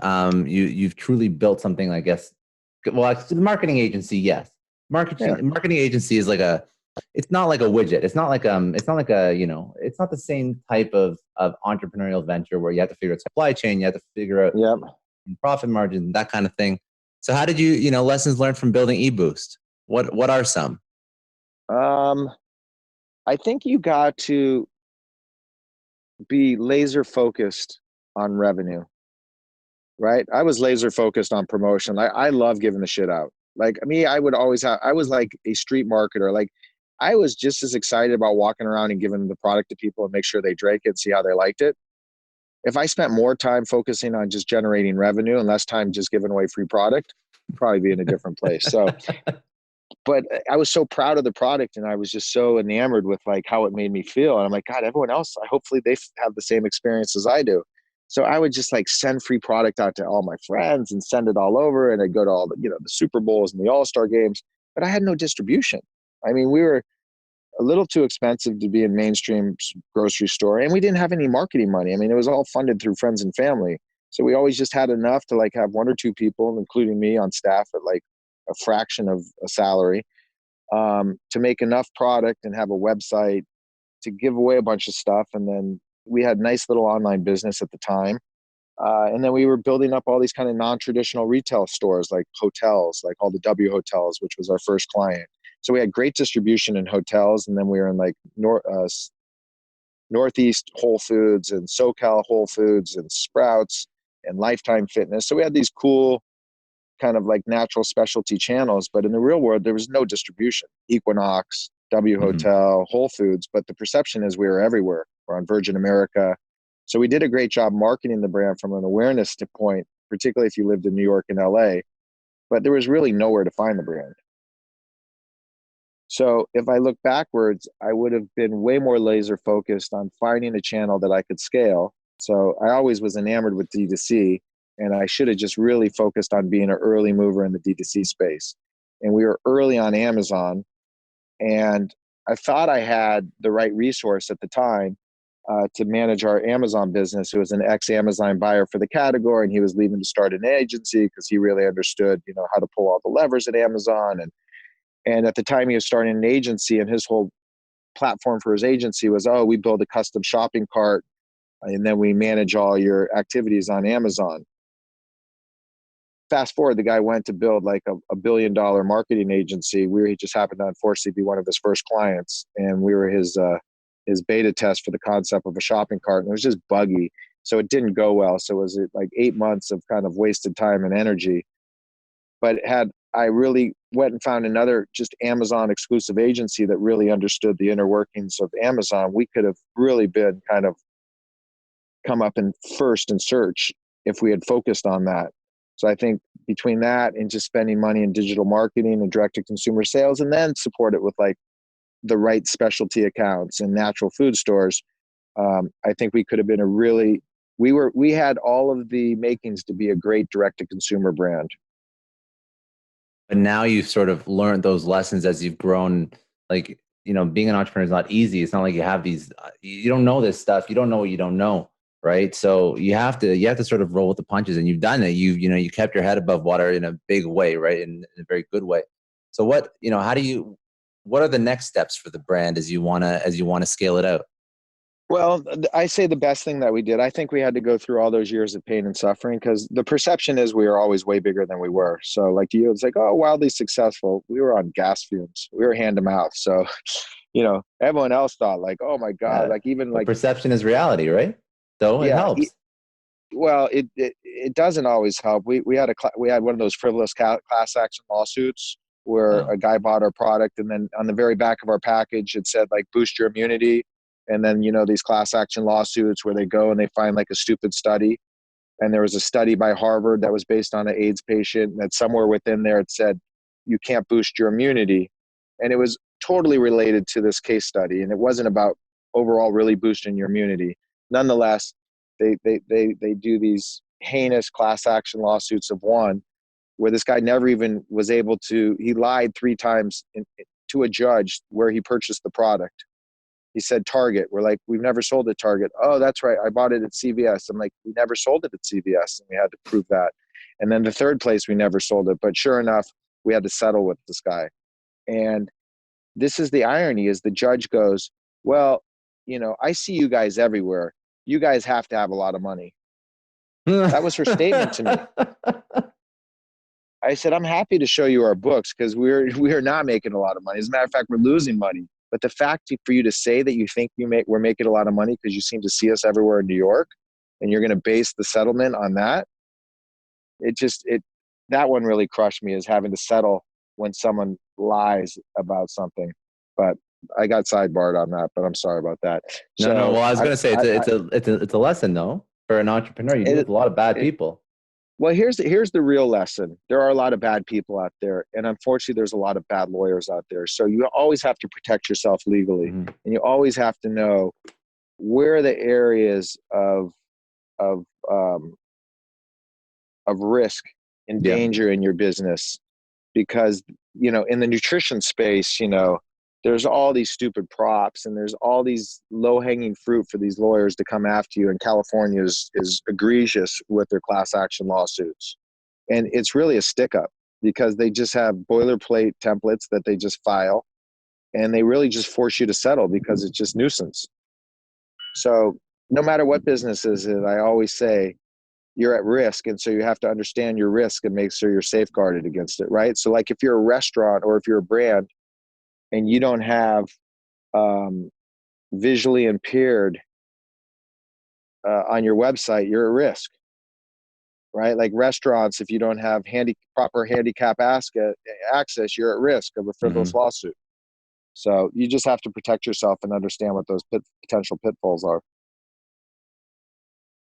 you've truly built something, I guess. Well, the marketing agency, yes. Marketing agency is it's not like a widget. It's not like it's not the same type of entrepreneurial venture where you have to figure out supply chain, you have to figure out profit margin, that kind of thing. So how did you lessons learned from building EBoost? What are some? I think you got to be laser focused on revenue, right? I was laser focused on promotion. I love giving the shit out. Like me, I was like a street marketer. Like, I was just as excited about walking around and giving the product to people and make sure they drank it and see how they liked it. If I spent more time focusing on just generating revenue and less time just giving away free product, I'd probably be in a different place. So, but I was so proud of the product, and I was just so enamored with like how it made me feel. And I'm like, God, everyone else, hopefully they have the same experience as I do. So I would just like send free product out to all my friends and send it all over. And I'd go to all the Super Bowls and the All-Star games, but I had no distribution. I mean, we were a little too expensive to be in mainstream grocery store, and we didn't have any marketing money. I mean, it was all funded through friends and family. So we always just had enough to like have one or two people, including me, on staff at like a fraction of a salary, to make enough product and have a website to give away a bunch of stuff. And then we had nice little online business at the time. And then we were building up all these kind of non-traditional retail stores, like hotels, like all the W hotels, which was our first client. So we had great distribution in hotels, and then we were in like Northeast Whole Foods and SoCal Whole Foods and Sprouts and Lifetime Fitness. So we had these cool kind of like natural specialty channels, but in the real world, there was no distribution. Equinox, W Hotel, Whole Foods, but the perception is we were everywhere. We're on Virgin America. So we did a great job marketing the brand from an awareness point, particularly if you lived in New York and LA, but there was really nowhere to find the brand. So if I look backwards, I would have been way more laser focused on finding a channel that I could scale. So I always was enamored with D2C, and I should have just really focused on being an early mover in the D2C space. And we were early on Amazon, and I thought I had the right resource at the time to manage our Amazon business. Who was an ex-Amazon buyer for the category, and he was leaving to start an agency because he really understood, how to pull all the levers at Amazon. And at the time he was starting an agency, and his whole platform for his agency was, we build a custom shopping cart, and then we manage all your activities on Amazon. fast forward, the guy went to build like a $1 billion marketing agency. He just happened to unfortunately be one of his first clients, and we were his beta test for the concept of a shopping cart, and it was just buggy, so it didn't go well. So it was like 8 months of kind of wasted time and energy. But had I really went and found another just Amazon exclusive agency that really understood the inner workings of Amazon, we could have really been kind of come up in first in search if we had focused on that. So I think between that and just spending money in digital marketing and direct to consumer sales, and then support it with like the right specialty accounts and natural food stores, I think we could have been we had all of the makings to be a great direct to consumer brand. But now you've sort of learned those lessons as you've grown. Like, being an entrepreneur is not easy. It's not like you have these, you don't know this stuff. You don't know what you don't know. Right. So you have to sort of roll with the punches, and you've done it. You kept your head above water in a big way, right? In a very good way. So what are the next steps for the brand as you want to scale it out? Well, I say the best thing that we did, I think we had to go through all those years of pain and suffering, because the perception is we were always way bigger than we were. So like to you, it's like, oh, wildly successful. We were on gas fumes. We were hand to mouth. So, everyone else thought like, oh my God, like even like perception is reality, right? So it helps. Well, it doesn't always help. We had one of those frivolous class action lawsuits where a guy bought our product, and then on the very back of our package it said like boost your immunity. And then these class action lawsuits where they go and they find like a stupid study, and there was a study by Harvard that was based on an AIDS patient, and that somewhere within there it said you can't boost your immunity, and it was totally related to this case study, and it wasn't about overall really boosting your immunity. Nonetheless, they do these heinous class action lawsuits of one where this guy never even was able to, he lied 3 times to a judge where he purchased the product. He said Target. We're like, we've never sold at Target. Oh, that's right, I bought it at CVS. I'm like, we never sold it at CVS, and we had to prove that. And then the third place we never sold it, but sure enough, we had to settle with this guy. And this is the irony, is the judge goes, well, I see you guys everywhere. You guys have to have a lot of money. That was her statement to me. I said, I'm happy to show you our books, because we are not making a lot of money. As a matter of fact, we're losing money. But the fact for you to say that you think we're making a lot of money because you seem to see us everywhere in New York, and you're going to base the settlement on that, that one really crushed me, is having to settle when someone lies about something. But I got sidebarred on that, but I'm sorry about that. No. Well, I was going to say it's a lesson though for an entrepreneur. You deal with a lot of bad people. Well, here's the real lesson. There are a lot of bad people out there, and unfortunately, there's a lot of bad lawyers out there. So you always have to protect yourself legally, and you always have to know where are the areas of risk and danger in your business, because in the nutrition space, there's all these stupid props, and there's all these low-hanging fruit for these lawyers to come after you. And California is egregious with their class action lawsuits. And it's really a stick-up, because they just have boilerplate templates that they just file, and they really just force you to settle because it's just nuisance. So no matter what business is, I always say you're at risk, and so you have to understand your risk and make sure you're safeguarded against it, right? So like if you're a restaurant or if you're a brand, and you don't have visually impaired on your website, you're at risk, right? Like restaurants, if you don't have proper handicap access, you're at risk of a frivolous lawsuit. So you just have to protect yourself and understand what those potential pitfalls are.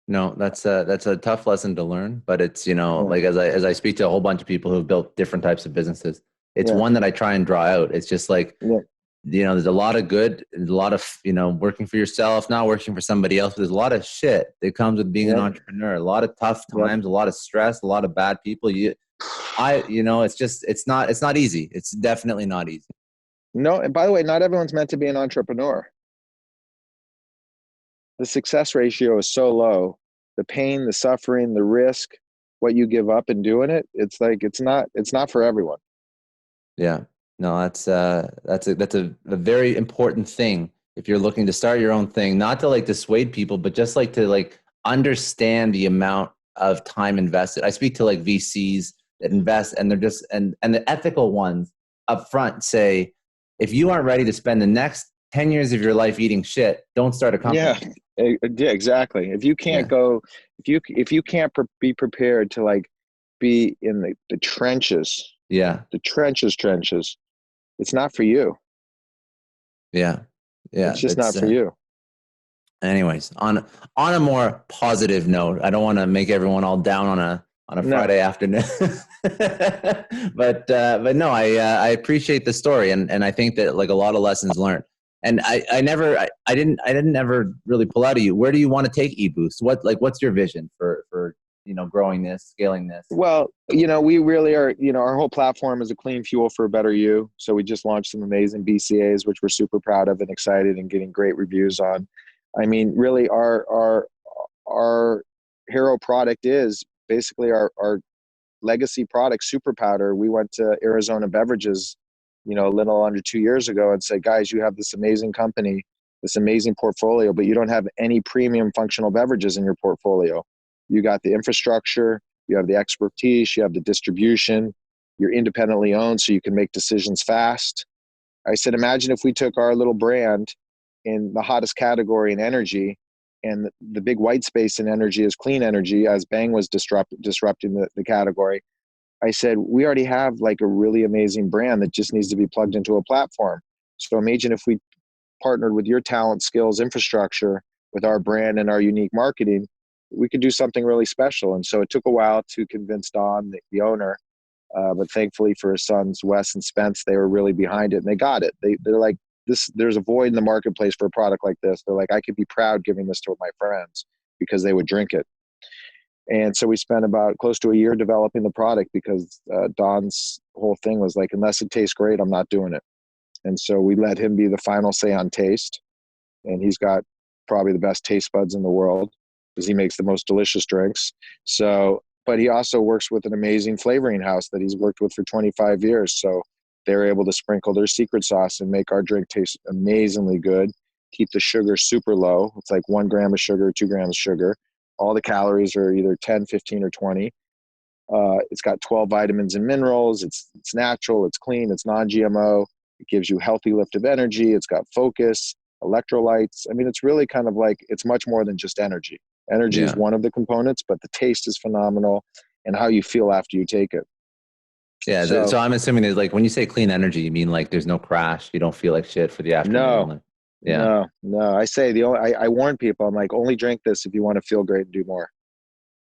No, that's a tough lesson to learn, but it's, like as I speak to a whole bunch of people who've built different types of businesses, it's one that I try and draw out. It's just like, there's a lot of good, there's a lot of, working for yourself, not working for somebody else. There's a lot of shit that comes with being an entrepreneur, a lot of tough times, a lot of stress, a lot of bad people. It's not easy. It's definitely not easy. No. And by the way, not everyone's meant to be an entrepreneur. The success ratio is so low. The pain, the suffering, the risk, what you give up in doing it, it's like, it's not for everyone. Yeah, no, that's a very important thing. If you're looking to start your own thing, not to like dissuade people, but just like to like understand the amount of time invested. I speak to like VCs that invest, and they're just, and the ethical ones up front say, if you aren't ready to spend the next 10 years of your life eating shit, don't start a company. Yeah, exactly. If you can't go, if you can't be prepared to like be in the trenches, the trenches, it's not for you. Yeah. It's just not for you. Anyways, on a more positive note, I don't want to make everyone all down on a Friday afternoon, but no, I appreciate the story, and I think that like a lot of lessons learned. And I didn't ever really pull out of you. Where do you want to take EBoost? What's your vision for growing this, scaling this? Well, we really are, our whole platform is a clean fuel for a better you. So we just launched some amazing BCAs, which we're super proud of and excited and getting great reviews on. I mean, really our hero product is basically our legacy product, Super Powder. We went to Arizona Beverages, a little under 2 years ago and said, guys, you have this amazing company, this amazing portfolio, but you don't have any premium functional beverages in your portfolio. You got the infrastructure, you have the expertise, you have the distribution, you're independently owned, so you can make decisions fast. I said, imagine if we took our little brand in the hottest category in energy, and the big white space in energy is clean energy, as Bang was disrupting the category. I said, we already have like a really amazing brand that just needs to be plugged into a platform. So imagine if we partnered with your talent, skills, infrastructure, with our brand and our unique marketing, we could do something really special. And so it took a while to convince Don, the owner, but thankfully for his sons, Wes and Spence, they were really behind it and they got it. They're like, there's a void in the marketplace for a product like this. They're like, I could be proud giving this to my friends, because they would drink it. And so we spent about close to a year developing the product, because Don's whole thing was like, unless it tastes great, I'm not doing it. And so we let him be the final say on taste. And he's got probably the best taste buds in the world, because he makes the most delicious drinks. So, but he also works with an amazing flavoring house that he's worked with for 25 years. So they're able to sprinkle their secret sauce and make our drink taste amazingly good. Keep the sugar super low. It's like 1 gram of sugar, 2 grams of sugar. All the calories are either 10, 15, or 20. It's got 12 vitamins and minerals. It's natural. It's clean. It's non-GMO. It gives you healthy lift of energy. It's got focus, electrolytes. I mean, it's really kind of like, it's much more than just energy. Energy is one of the components, but the taste is phenomenal, and how you feel after you take it. Yeah. So I'm assuming that, like, when you say clean energy, you mean like there's no crash. You don't feel like shit for the afternoon. No. I say I warn people, I'm like, only drink this if you want to feel great and do more.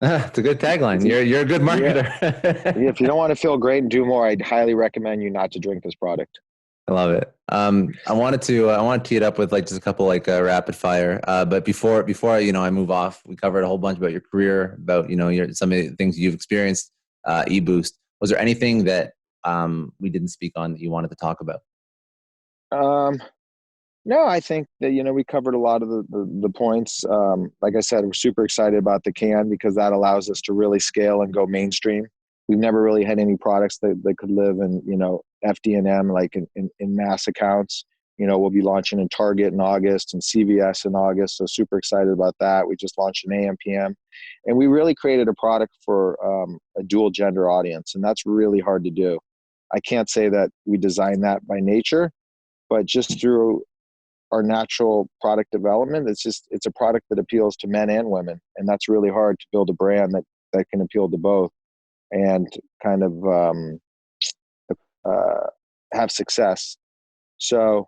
It's a good tagline. You're a good marketer. Yeah, if you don't want to feel great and do more, I'd highly recommend you not to drink this product. I love it. I wanted to tee it up with like just a couple like rapid fire. But before I move off, we covered a whole bunch about your career, about some of the things you've experienced. EBoost. Was there anything that we didn't speak on that you wanted to talk about? No, I think that we covered a lot of the points. Like I said, we're super excited about the can, because that allows us to really scale and go mainstream. We've never really had any products that could live in FD&M, like in mass accounts. We'll be launching in Target in August and CVS in August. So super excited about that. We just launched an AM/PM, and we really created a product for a dual gender audience, and that's really hard to do. I can't say that we designed that by nature, but just through our natural product development, it's a product that appeals to men and women, and that's really hard to build a brand that can appeal to both and kind of have success. So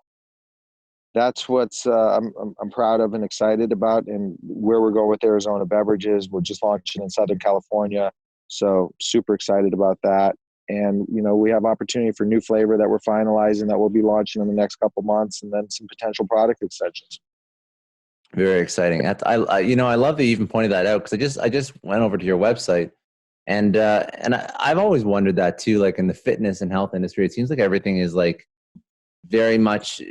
that's what's I'm proud of and excited about, and where we're going with Arizona Beverages. We're just launching in Southern California, so super excited about that. And we have opportunity for new flavor that we're finalizing that we'll be launching in the next couple months, and then some potential product extensions. Very exciting. I love that you even pointed that out, because I just went over to your website, and I've always wondered that too. Like in the fitness and health industry, it seems like everything is like very much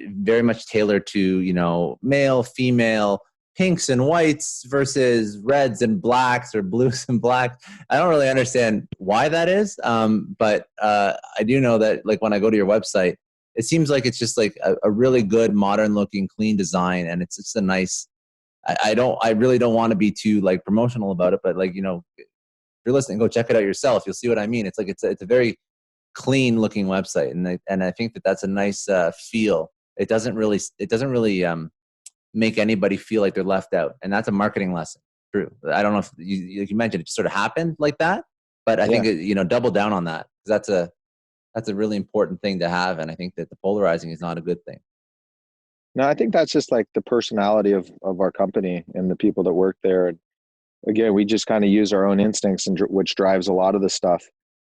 tailored to male, female, pinks and whites versus reds and blacks, or blues and blacks. I don't really understand why that is, but I do know that like when I go to your website, it seems like it's just like a really good, modern looking, clean design, and it's a nice. I really don't want to be too like promotional about it, but like you're listening, go check it out yourself. You'll see what I mean. It's like, it's a very clean looking website. And I think that's a nice feel. It doesn't really make anybody feel like they're left out. And that's a marketing lesson. True. I don't know if you mentioned it just sort of happened like that, but I think double down on that. That's a really important thing to have. And I think that the polarizing is not a good thing. No, I think that's just like the personality of our company and the people that work there. And again, we just kind of use our own instincts, and which drives a lot of the stuff.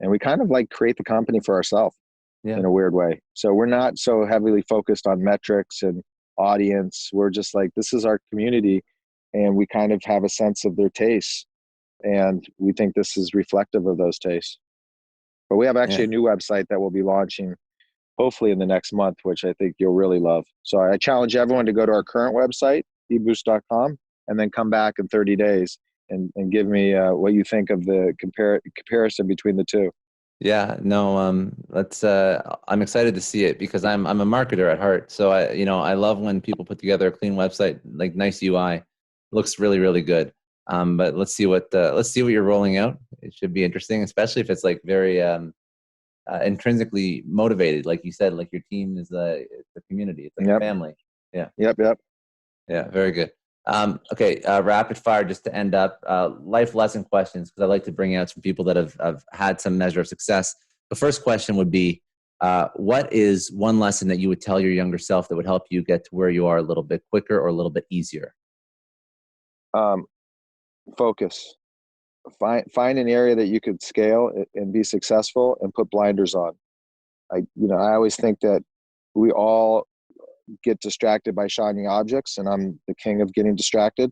And we kind of like create the company for ourselves in a weird way. So we're not so heavily focused on metrics and audience. We're just like, this is our community, and we kind of have a sense of their tastes. And we think this is reflective of those tastes. But we have actually a new website that we'll be launching hopefully in the next month, which I think you'll really love. So I challenge everyone to go to our current website, EBoost.com, and then come back in 30 days and give me what you think of the comparison between the two. Yeah, no, I'm excited to see it because I'm a marketer at heart. So I love when people put together a clean website, like nice UI. It looks really, really good. But let's see what you're rolling out. It should be interesting, especially if it's like very intrinsically motivated, like you said, like your team is the community, it's like a family. Yeah. Yep. Yeah, very good. Okay, rapid fire just to end up. Life lesson questions, because I like to bring out some people that have had some measure of success. The first question would be, what is one lesson that you would tell your younger self that would help you get to where you are a little bit quicker or a little bit easier? Focus. Find an area that you could scale and be successful, and put blinders on. I always think that we all get distracted by shiny objects, and I'm the king of getting distracted.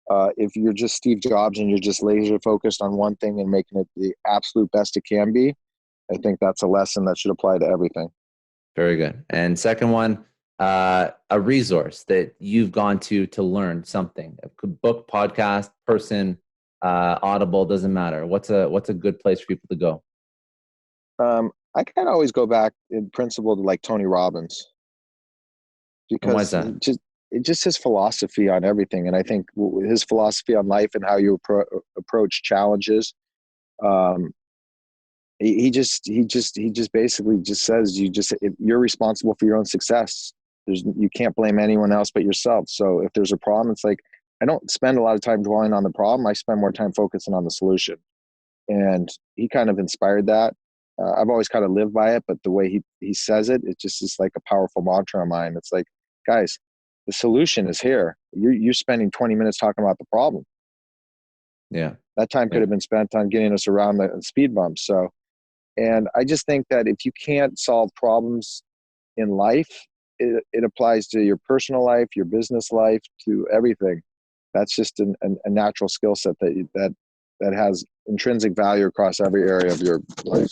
If you're just Steve Jobs and you're just laser focused on one thing and making it the absolute best it can be, I think that's a lesson that should apply to everything. Very good. And second one, a resource that you've gone to learn something, a book, podcast, person, Audible, doesn't matter. What's a good place for people to go? I kind of always go back in principle to like Tony Robbins, because just his philosophy on everything. And I think his philosophy on life and how you approach challenges. He just basically just says you're responsible for your own success. You can't blame anyone else but yourself. So if there's a problem, it's like, I don't spend a lot of time dwelling on the problem. I spend more time focusing on the solution. And he kind of inspired that. I've always kind of lived by it, but the way he says it, it just is like a powerful mantra of mine. It's like, guys, the solution is here. You're spending 20 minutes talking about the problem. Yeah. That time could have been spent on getting us around the speed bumps. So, and I just think that if you can't solve problems in life, it applies to your personal life, your business life, to everything. That's just a natural skill set that has intrinsic value across every area of your life.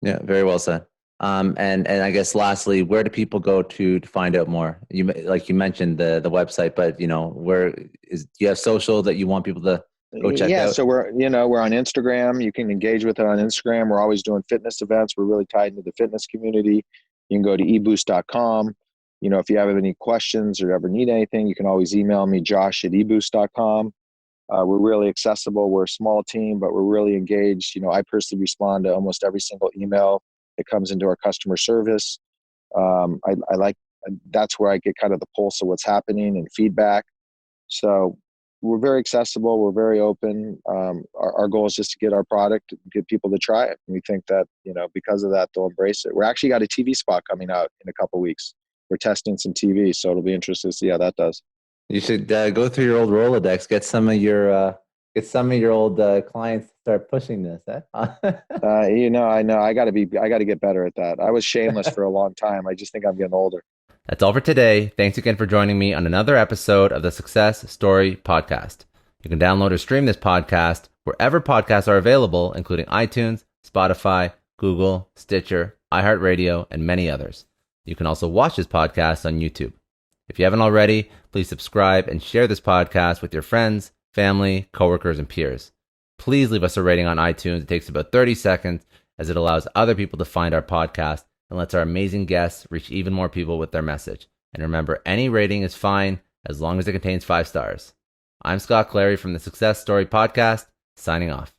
Yeah, very well said. And I guess lastly, where do people go to find out more? You mentioned the website, but do you have social that you want people to go check out? Yeah, so we're on Instagram. You can engage with it on Instagram. We're always doing fitness events. We're really tied into the fitness community. You can go to eboost.com. If you have any questions or ever need anything, you can always email me, josh@eboost.com. We're really accessible. We're a small team, but we're really engaged. I personally respond to almost every single email that comes into our customer service. I like, that's where I get kind of the pulse of what's happening and feedback. So we're very accessible. We're very open. Our goal is just to get our product, get people to try it. And we think that, because of that, they'll embrace it. We're actually got a TV spot coming out in a couple of weeks. We're testing some TV, so it'll be interesting to see how that does. You should go through your old Rolodex, get some of your old clients to start pushing this. I know. I got to get better at that. I was shameless for a long time. I just think I'm getting older. That's all for today. Thanks again for joining me on another episode of the Success Story Podcast. You can download or stream this podcast wherever podcasts are available, including iTunes, Spotify, Google, Stitcher, iHeartRadio, and many others. You can also watch this podcast on YouTube. If you haven't already, please subscribe and share this podcast with your friends, family, coworkers, and peers. Please leave us a rating on iTunes. It takes about 30 seconds, as it allows other people to find our podcast and lets our amazing guests reach even more people with their message. And remember, any rating is fine as long as it contains 5 stars. I'm Scott Clary from the Success Story Podcast, signing off.